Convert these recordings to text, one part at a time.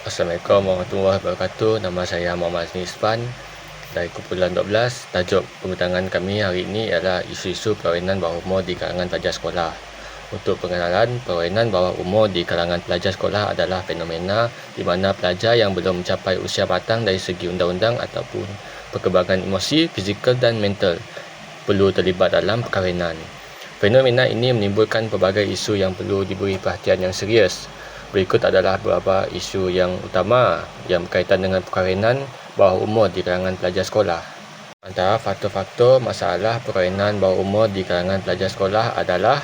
Assalamualaikum warahmatullahi wabarakatuh. Nama saya Muhammad Azmi Isfan dari kumpulan 12. Tajuk pembintangan kami hari ini ialah isu-isu perkahwinan bawah umur di kalangan pelajar sekolah. Untuk pengenalan, perkahwinan bawah umur di kalangan pelajar sekolah adalah fenomena di mana pelajar yang belum mencapai usia matang dari segi undang-undang ataupun perkembangan emosi, fizikal dan mental perlu terlibat dalam perkahwinan. Fenomena ini menimbulkan pelbagai isu yang perlu diberi perhatian yang serius. Berikut adalah beberapa isu yang utama yang berkaitan dengan perkahwinan bawah umur di kalangan pelajar sekolah. Antara faktor-faktor masalah perkahwinan bawah umur di kalangan pelajar sekolah adalah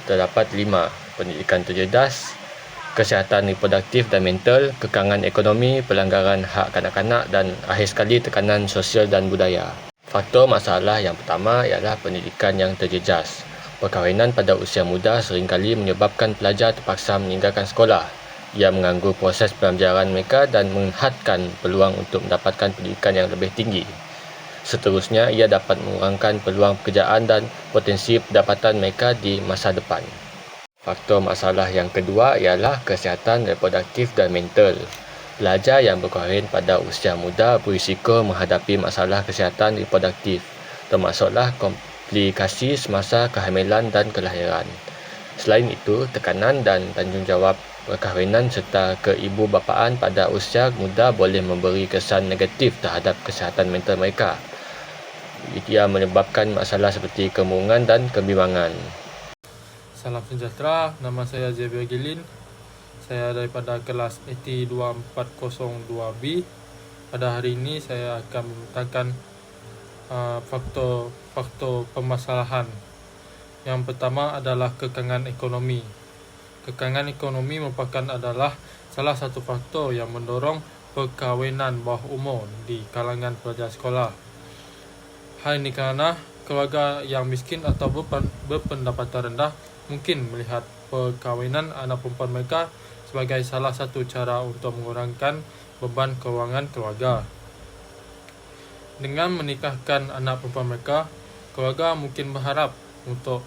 terdapat 5. Pendidikan terjejas, kesihatan reproduktif dan mental, kekangan ekonomi, pelanggaran hak kanak-kanak dan akhir sekali tekanan sosial dan budaya. Faktor masalah yang pertama ialah pendidikan yang terjejas. Perkahwinan pada usia muda seringkali menyebabkan pelajar terpaksa meninggalkan sekolah. Ia mengganggu proses pembelajaran mereka dan menghadkan peluang untuk mendapatkan pendidikan yang lebih tinggi. Seterusnya, ia dapat mengurangkan peluang pekerjaan dan potensi pendapatan mereka di masa depan. Faktor masalah yang kedua ialah kesihatan reproduktif dan mental. Pelajar yang berkahwin pada usia muda berisiko menghadapi masalah kesihatan reproduktif, termasuklah komplikasi semasa kehamilan dan kelahiran. Selain itu, tekanan dan tanggungjawab perkahwinan serta keibubapaan pada usia muda boleh memberi kesan negatif terhadap kesihatan mental mereka. Ia menyebabkan masalah seperti kemurungan dan kebimbangan. Salam sejahtera, nama saya Xavier Gilin. Saya daripada kelas AT 2402B. Pada hari ini saya akan membentangkan faktor permasalahan. Yang pertama adalah kekangan ekonomi. Kekangan ekonomi merupakan adalah salah satu faktor yang mendorong perkahwinan bawah umur di kalangan pelajar sekolah. Hal ini kerana keluarga yang miskin atau berpendapatan rendah mungkin melihat perkahwinan anak perempuan mereka sebagai salah satu cara untuk mengurangkan beban kewangan keluarga. Dengan menikahkan anak perempuan mereka, keluarga mungkin berharap untuk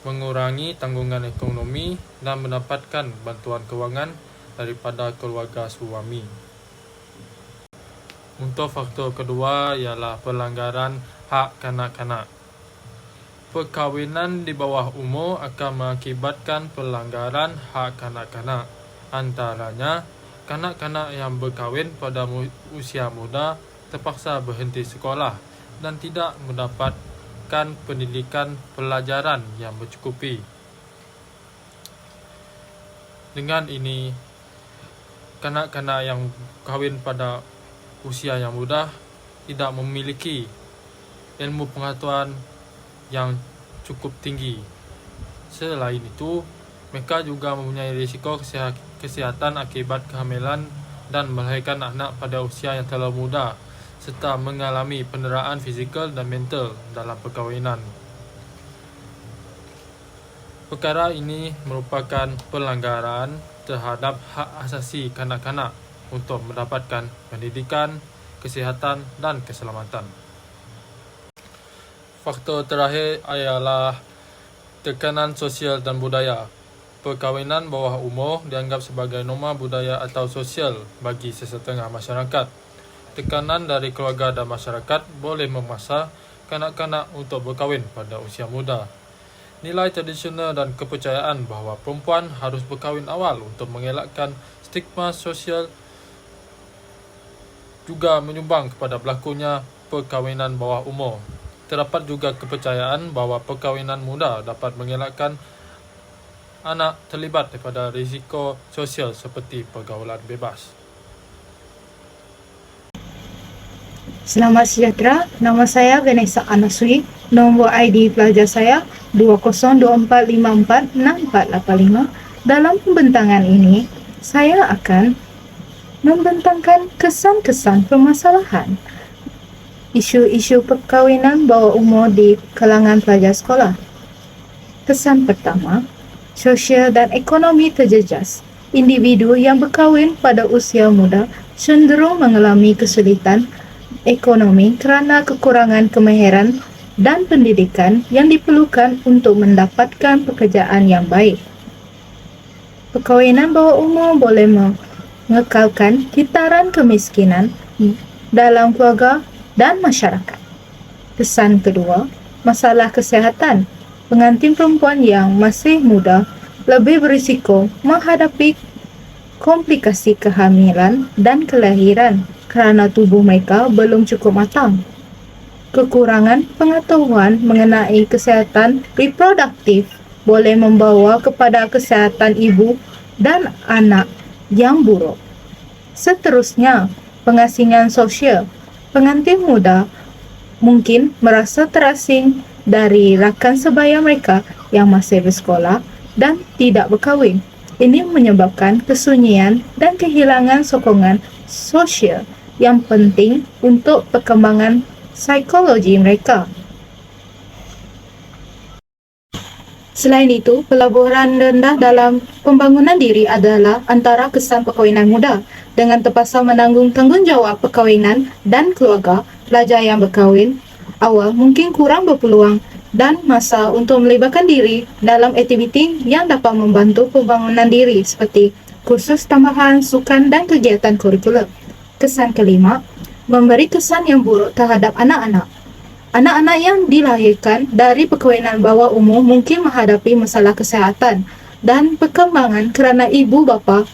mengurangi tanggungan ekonomi dan mendapatkan bantuan kewangan daripada keluarga suami. Untuk faktor kedua ialah pelanggaran hak kanak-kanak. Perkahwinan di bawah umur akan mengakibatkan pelanggaran hak kanak-kanak. Antaranya, kanak-kanak yang berkahwin pada usia muda terpaksa berhenti sekolah dan tidak mendapatkan pendidikan pelajaran yang mencukupi. Dengan ini, kanak-kanak yang kahwin pada usia yang muda tidak memiliki ilmu pengetahuan yang cukup tinggi. Selain itu, mereka juga mempunyai risiko kesihatan akibat kehamilan dan melahirkan anak pada usia yang terlalu muda, serta mengalami penderitaan fizikal dan mental dalam perkahwinan. Perkara ini merupakan pelanggaran terhadap hak asasi kanak-kanak untuk mendapatkan pendidikan, kesihatan dan keselamatan. Faktor terakhir ialah tekanan sosial dan budaya. Perkahwinan bawah umur dianggap sebagai norma budaya atau sosial bagi sesetengah masyarakat. Tekanan dari keluarga dan masyarakat boleh memaksa kanak-kanak untuk berkahwin pada usia muda. Nilai tradisional dan kepercayaan bahawa perempuan harus berkahwin awal untuk mengelakkan stigma sosial juga menyumbang kepada berlakunya perkahwinan bawah umur. Terdapat juga kepercayaan bahawa perkahwinan muda dapat mengelakkan anak terlibat daripada risiko sosial seperti pergaulan bebas. Selamat sejahtera, nama saya Vanessa Anaswi. Nombor ID pelajar saya 2024546485. Dalam pembentangan ini, saya akan membentangkan kesan-kesan permasalahan isu-isu perkahwinan bawah umur di kalangan pelajar sekolah. Kesan pertama, sosial dan ekonomi terjejas. Individu yang berkahwin pada usia muda cenderung mengalami kesulitan ekonomi kerana kekurangan kemahiran dan pendidikan yang diperlukan untuk mendapatkan pekerjaan yang baik. Perkahwinan bawah umur boleh mengekalkan kitaran kemiskinan dalam keluarga dan masyarakat. Kesan kedua, masalah kesihatan. Pengantin perempuan yang masih muda lebih berisiko menghadapi komplikasi kehamilan dan kelahiran kerana tubuh mereka belum cukup matang. Kekurangan pengetahuan mengenai kesihatan reproduktif boleh membawa kepada kesihatan ibu dan anak yang buruk. Seterusnya, pengasingan sosial. Pengantin muda mungkin merasa terasing dari rakan sebaya mereka yang masih bersekolah dan tidak berkahwin. Ini menyebabkan kesunyian dan kehilangan sokongan sosial yang penting untuk perkembangan psikologi mereka. Selain itu, pelaburan rendah dalam pembangunan diri adalah antara kesan perkahwinan muda. Dengan terpaksa menanggung tanggungjawab perkahwinan dan keluarga, pelajar yang berkahwin awal mungkin kurang berpeluang dan masa untuk melibatkan diri dalam aktiviti yang dapat membantu pembangunan diri seperti kursus tambahan, sukan dan kegiatan kurikulum. Kesan kelima, memberi kesan yang buruk terhadap anak-anak. Anak-anak yang dilahirkan dari perkahwinan bawah umur mungkin menghadapi masalah kesihatan dan perkembangan kerana ibu bapa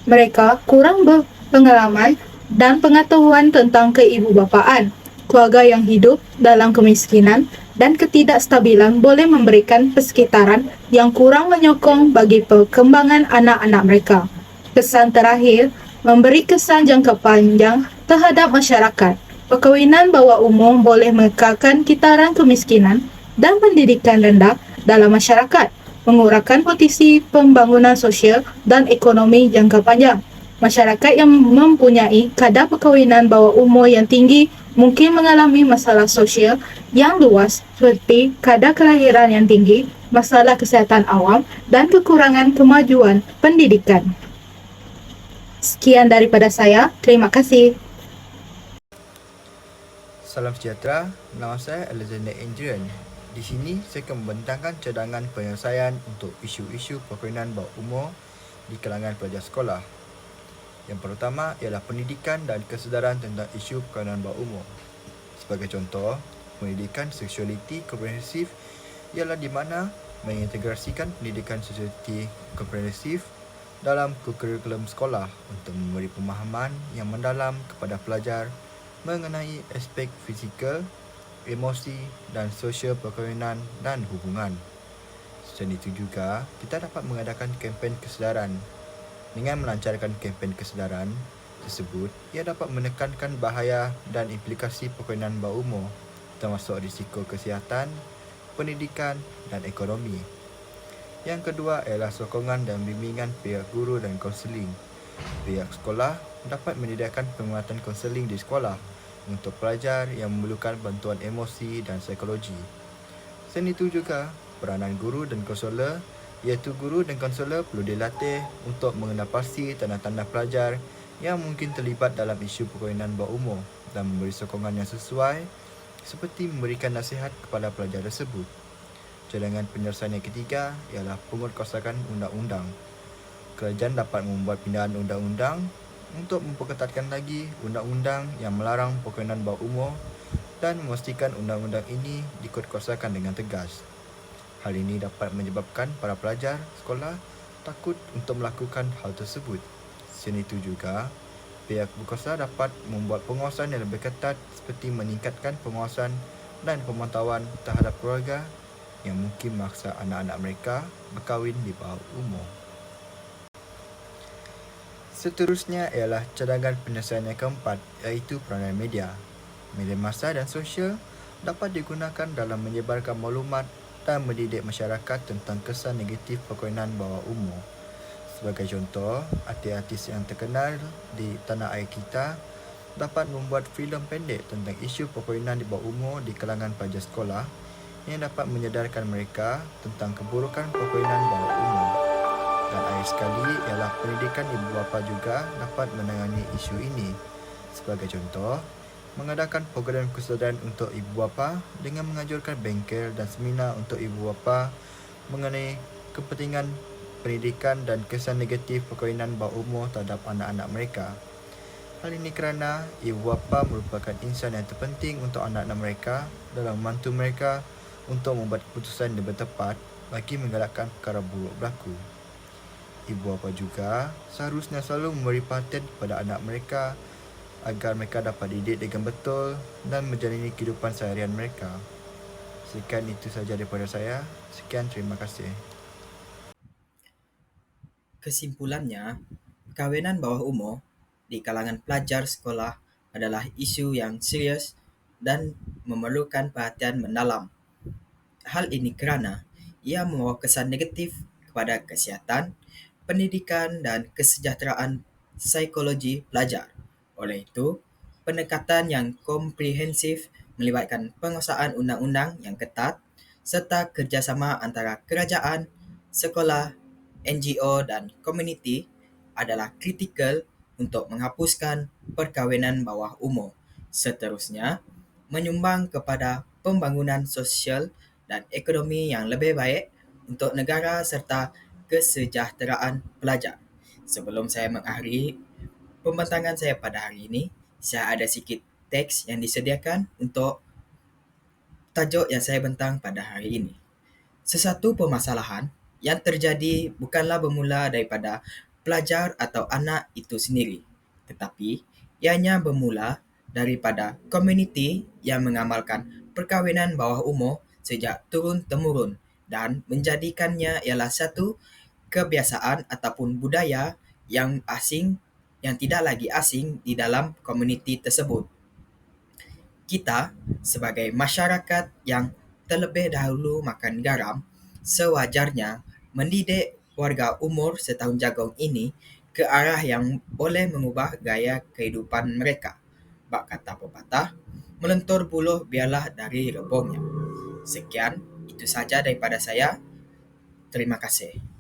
mereka kurang berpengalaman dan pengetahuan tentang keibubapaan. Keluarga yang hidup dalam kemiskinan dan ketidakstabilan boleh memberikan persekitaran yang kurang menyokong bagi perkembangan anak-anak mereka. Kesan terakhir, memberi kesan jangka panjang terhadap masyarakat. Perkahwinan bawah umur boleh mengekalkan kitaran kemiskinan dan pendidikan rendah dalam masyarakat, mengurangkan potensi pembangunan sosial dan ekonomi jangka panjang. Masyarakat yang mempunyai kadar perkahwinan bawah umur yang tinggi mungkin mengalami masalah sosial yang luas seperti kadar kelahiran yang tinggi, masalah kesihatan awam dan kekurangan kemajuan pendidikan. Sekian daripada saya. Terima kasih. Salam sejahtera, nama saya Alexander Adrian. Di sini saya akan membentangkan cadangan penyelesaian untuk isu-isu perkahwinan bawah umur di kalangan pelajar sekolah. Yang pertama ialah pendidikan dan kesedaran tentang isu perkahwinan bawah umur. Sebagai contoh, pendidikan seksualiti komprehensif ialah di mana mengintegrasikan pendidikan seksualiti komprehensif dalam kurikulum sekolah untuk memberi pemahaman yang mendalam kepada pelajar mengenai aspek fizikal, emosi dan sosial perkahwinan dan hubungan. Selain itu juga, kita dapat mengadakan kempen kesedaran. Dengan melancarkan kempen kesedaran tersebut, ia dapat menekankan bahaya dan implikasi perkahwinan bawah umur, termasuk risiko kesihatan, pendidikan dan ekonomi. Yang kedua ialah sokongan dan bimbingan pihak guru dan konseling. Pihak sekolah dapat menyediakan penguatan konseling di sekolah untuk pelajar yang memerlukan bantuan emosi dan psikologi. Selain itu juga, peranan guru dan konselor, iaitu guru dan konselor perlu dilatih untuk mengenal pasti tanda-tanda pelajar yang mungkin terlibat dalam isu perkahwinan bawah umur dan memberi sokongan yang sesuai seperti memberikan nasihat kepada pelajar tersebut. Cadangan penyelesaian yang ketiga ialah penguatkuasaan undang-undang. Kerajaan dapat membuat pindahan undang-undang untuk memperketatkan lagi undang-undang yang melarang perkahwinan bawah umur dan memastikan undang-undang ini dikuatkuasakan dengan tegas. Hal ini dapat menyebabkan para pelajar sekolah takut untuk melakukan hal tersebut. Selain itu juga, pihak berkuasa dapat membuat pengawasan yang lebih ketat seperti meningkatkan pengawasan dan pemantauan terhadap keluarga yang mungkin memaksa anak-anak mereka berkahwin di bawah umur. Seterusnya ialah cadangan penyelesaian yang keempat, iaitu peranan media. Media massa dan sosial dapat digunakan dalam menyebarkan maklumat dan mendidik masyarakat tentang kesan negatif perkahwinan bawah umur. Sebagai contoh, artis-artis yang terkenal di tanah air kita dapat membuat filem pendek tentang isu perkahwinan di bawah umur di kalangan pelajar sekolah yang dapat menyedarkan mereka tentang keburukan perkahwinan bawah umur. Dan akhir sekali ialah pendidikan ibu bapa juga dapat menangani isu ini. Sebagai contoh, mengadakan program kesedaran untuk ibu bapa dengan menganjurkan bengkel dan seminar untuk ibu bapa mengenai kepentingan pendidikan dan kesan negatif perkahwinan bawah umur terhadap anak-anak mereka. Hal ini kerana ibu bapa merupakan insan yang terpenting untuk anak-anak mereka dalam membantu mereka untuk membuat keputusan yang tepat bagi menggalakkan perkara buruk berlaku. Ibu bapa juga seharusnya selalu memberi perhatian kepada anak mereka agar mereka dapat didik dengan betul dan menjalani kehidupan seharian mereka. Sekian itu saja daripada saya. Sekian, terima kasih. Kesimpulannya, perkahwinan bawah umur di kalangan pelajar sekolah adalah isu yang serius dan memerlukan perhatian mendalam. Hal ini kerana ia membawa kesan negatif kepada kesihatan, pendidikan dan kesejahteraan psikologi pelajar. Oleh itu, pendekatan yang komprehensif melibatkan penguasaan undang-undang yang ketat serta kerjasama antara kerajaan, sekolah, NGO dan komuniti adalah kritikal untuk menghapuskan perkahwinan bawah umur. Seterusnya, menyumbang kepada pembangunan sosial dan ekonomi yang lebih baik untuk negara serta kesejahteraan pelajar. Sebelum saya mengakhiri pembentangan saya pada hari ini, saya ada sikit teks yang disediakan untuk tajuk yang saya bentang pada hari ini. Sesuatu permasalahan yang terjadi bukanlah bermula daripada pelajar atau anak itu sendiri, tetapi ianya bermula daripada komuniti yang mengamalkan perkahwinan bawah umur sejak turun-temurun dan menjadikannya ialah satu kebiasaan ataupun budaya yang asing yang tidak lagi asing di dalam komuniti tersebut. Kita sebagai masyarakat yang terlebih dahulu makan garam, sewajarnya mendidik warga umur setahun jagung ini ke arah yang boleh mengubah gaya kehidupan mereka. Bak kata pepatah, melentur buluh biarlah dari rebungnya. Sekian, itu saja daripada saya. Terima kasih.